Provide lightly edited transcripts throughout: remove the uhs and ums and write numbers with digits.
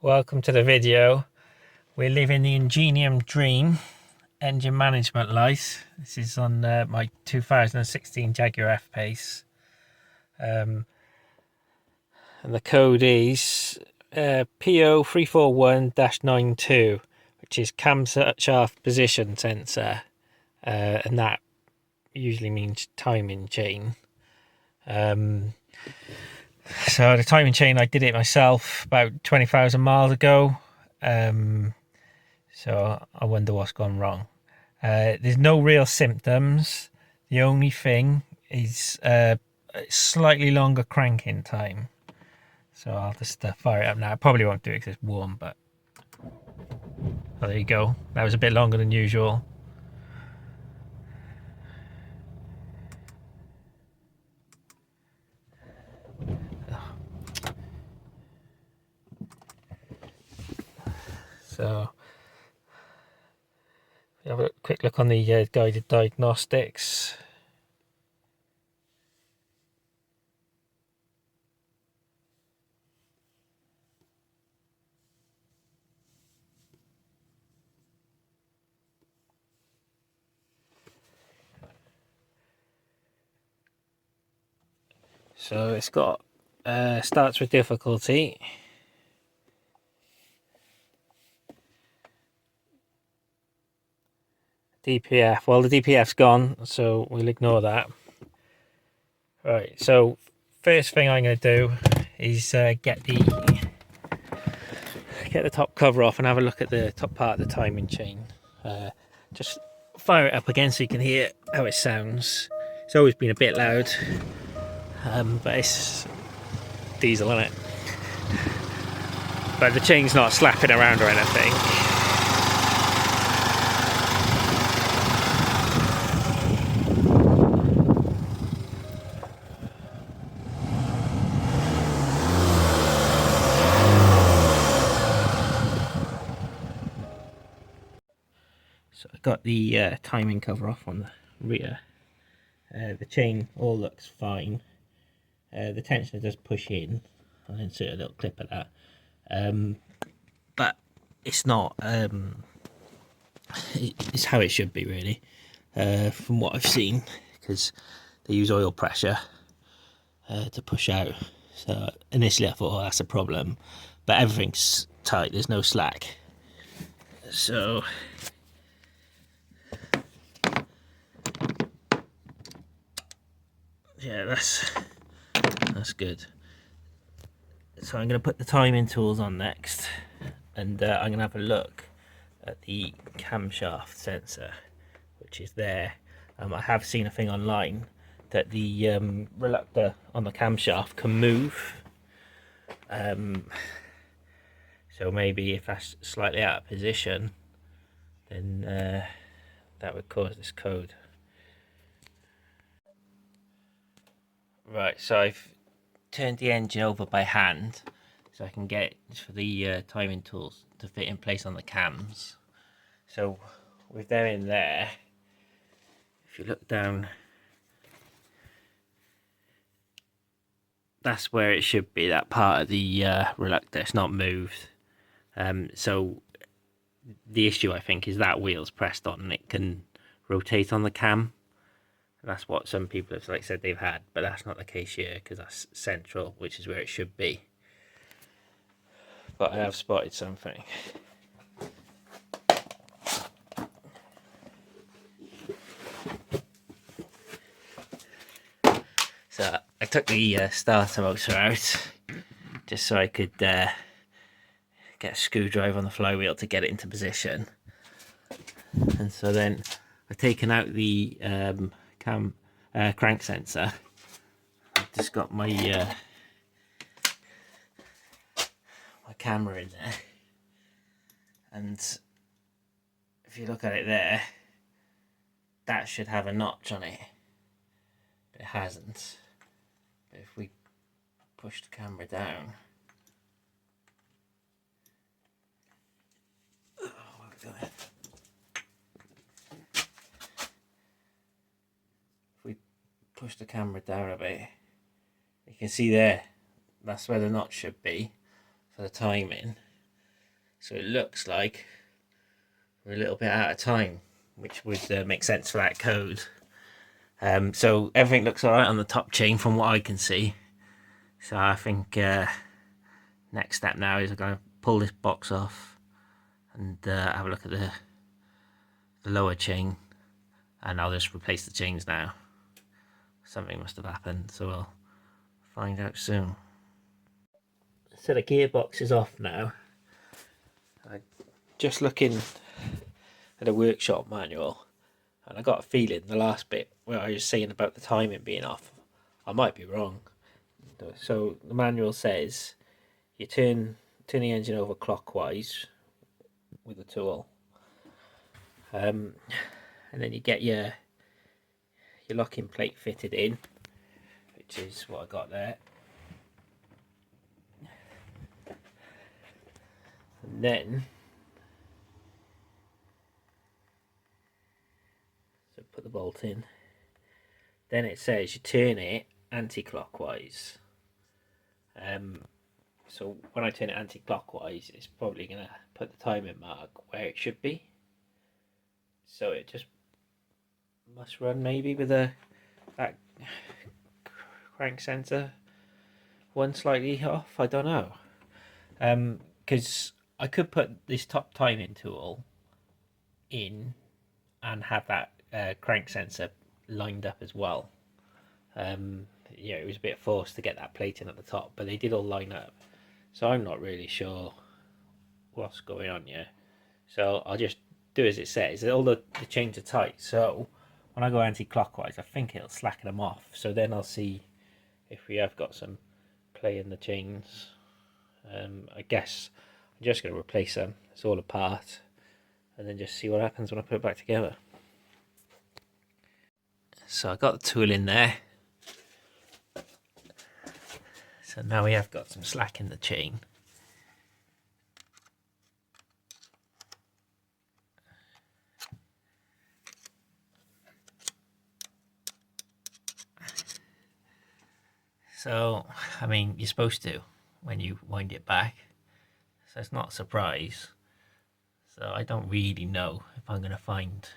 Welcome to the video. We're living the Ingenium Dream engine management light. This is on my 2016 Jaguar F-Pace. And the code is P0341-92, which is camshaft position sensor. And that usually means timing chain. So the timing chain, I did it myself about 20,000 miles ago. So I wonder what's gone wrong. There's no real symptoms. The only thing is slightly longer cranking time. So I'll just fire it up now. I probably won't do it because it's warm, but oh, there you go. That was a bit longer than usual. So have a quick look on the guided diagnostics. So it's got starts with difficulty. DPF, well, the DPF's gone, so we'll ignore that. Right, so first thing I'm going to do is get the top cover off and have a look at the top part of the timing chain. Just fire it up again so you can hear how it sounds. It's always been a bit loud, but it's diesel, isn't it? But the chain's not slapping around or anything. So I got the timing cover off on the rear. The chain all looks fine. The tensioner does push in. I'll insert a little clip of that. But it's not. It's how it should be, really, from what I've seen, because they use oil pressure to push out. So initially I thought, oh, that's a problem, but everything's tight. There's no slack. So yeah, that's good. So I'm going to put the timing tools on next, and I'm going to have a look at the camshaft sensor, which is there. I have seen a thing online that the reluctor on the camshaft can move. So maybe if that's slightly out of position, then that would cause this code. Right, so I've turned the engine over by hand so I can get for the timing tools to fit in place on the cams. So with them in there, if you look down, that's where it should be, that part of the reluctor. It's not moved. So the issue, I think, is that wheel's pressed on and it can rotate on the cam. That's what some people have said they've had, but that's not the case here because that's central, which is where it should be. But I have spotted something. So I took the starter motor out just so I could get a screwdriver on the flywheel to get it into position. And so then I've taken out the crank sensor. I've just got my my camera in there, and if you look at it there, that should have a notch on it, but it hasn't. But if we push the camera down, push the camera down a bit, you can see there, that's where the notch should be for the timing. So it looks like we're a little bit out of time, which would make sense for that code. So everything looks alright on the top chain from what I can see. So I think next step now is I'm going to pull this box off and have a look at the lower chain, and I'll just replace the chains now. Something must have happened, so we'll find out soon. So the gearbox is off now. I'm just looking at a workshop manual, and I got a feeling the last bit where I was saying about the timing being off, I might be wrong. So the manual says you turn the engine over clockwise with the tool, and then you get your locking plate fitted in, which is what I got there. And then so put the bolt in. Then it says you turn it anti-clockwise. So when I turn it anti-clockwise, it's probably going to put the timing mark where it should be. So it just must run maybe with that crank sensor one slightly off. I don't know. Because I could put this top timing tool in and have that crank sensor lined up as well. Yeah, it was a bit forced to get that plate in at the top, but they did all line up. So I'm not really sure what's going on here. So I'll just do as it says. All the chains are tight, so when I go anti-clockwise, I think it'll slacken them off. So then I'll see if we have got some play in the chains. I guess I'm just going to replace them. It's all apart, and then just see what happens when I put it back together. So I got the tool in there. So now we have got some slack in the chain. So, I mean, you're supposed to when you wind it back. So it's not a surprise. So I don't really know if I'm going to find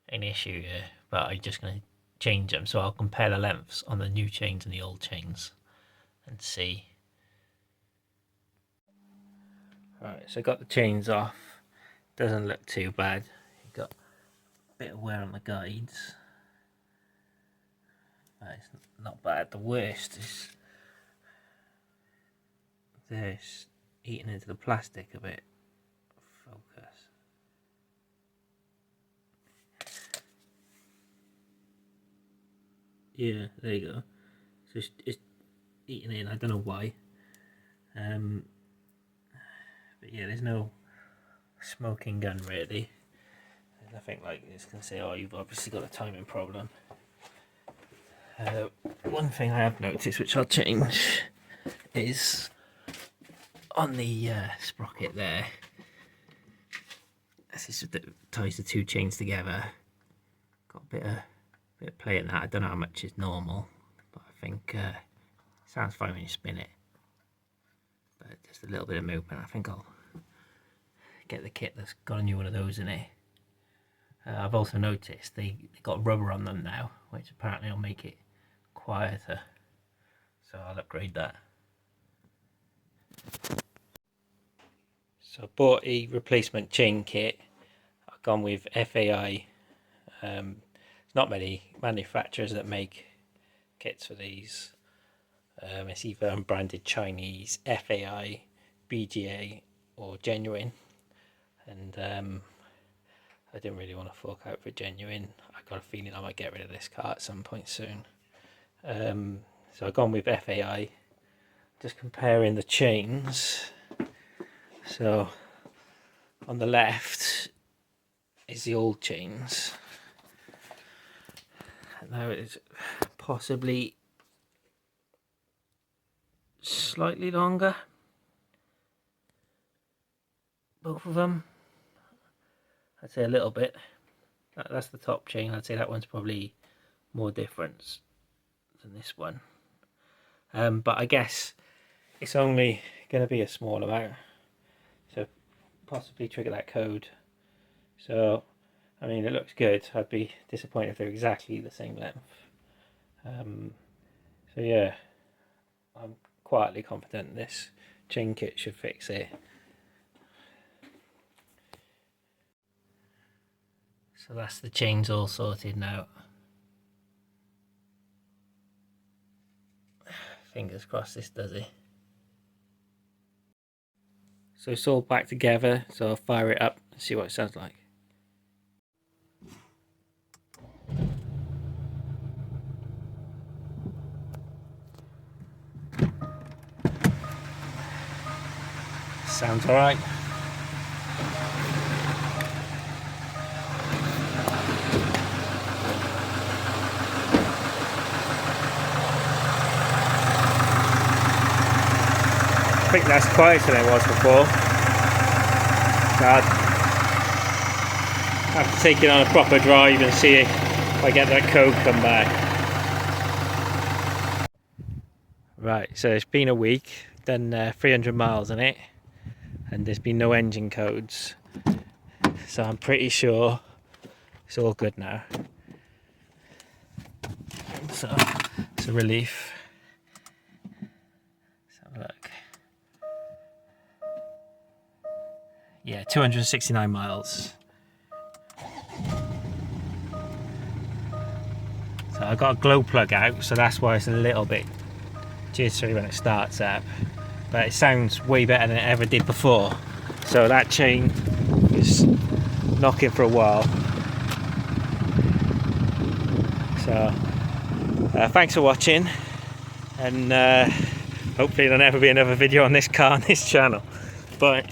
an issue here, but I'm just going to change them. So I'll compare the lengths on the new chains and the old chains and see. Alright, so I got the chains off. Doesn't look too bad. You've got a bit of wear on the guides. It's not bad. The worst is this eating into the plastic a bit. Focus. Yeah, there you go. So it's eating in. I don't know why. But yeah, there's no smoking gun really. There's nothing like it's gonna say, oh, you've obviously got a timing problem. One thing I have noticed, which I'll change, is on the sprocket there. This is that ties the two chains together. Got a bit of play in that. I don't know how much is normal, but I think it sounds fine when you spin it. But just a little bit of movement. I think I'll get the kit that's got a new one of those in it. I've also noticed they got rubber on them now, which apparently will make it quieter, so I'll upgrade that. So I bought a replacement chain kit. I've gone with FAI. There's not many manufacturers that make kits for these. It's either unbranded Chinese, FAI, BGA or Genuine, and I didn't really want to fork out for Genuine. I got a feeling I might get rid of this car at some point soon. So I've gone with FAI, just comparing the chains. So on the left is the old chains. Now it's possibly slightly longer, both of them. I'd say a little bit. That's the top chain. I'd say that one's probably more difference than this one, but I guess it's only going to be a small amount, possibly trigger that code. So I mean, it looks good. I'd be disappointed if they're exactly the same length. So yeah, I'm quietly confident this chain kit should fix it. So that's the chains all sorted now. Fingers crossed this does it. So it's all back together, so I'll fire it up and see what it sounds like. Sounds alright. I think that's quieter than it was before. So I'd have to take it on a proper drive and see if I get that code come back. Right, so it's been a week, done 300 miles on it, and there's been no engine codes. So I'm pretty sure it's all good now. So it's a relief. Let's have a look. Yeah, 269 miles. So I got a glow plug out, so that's why it's a little bit jittery when it starts up. But it sounds way better than it ever did before. So that chain is knocking for a while. So thanks for watching, and hopefully there'll never be another video on this car on this channel. Bye.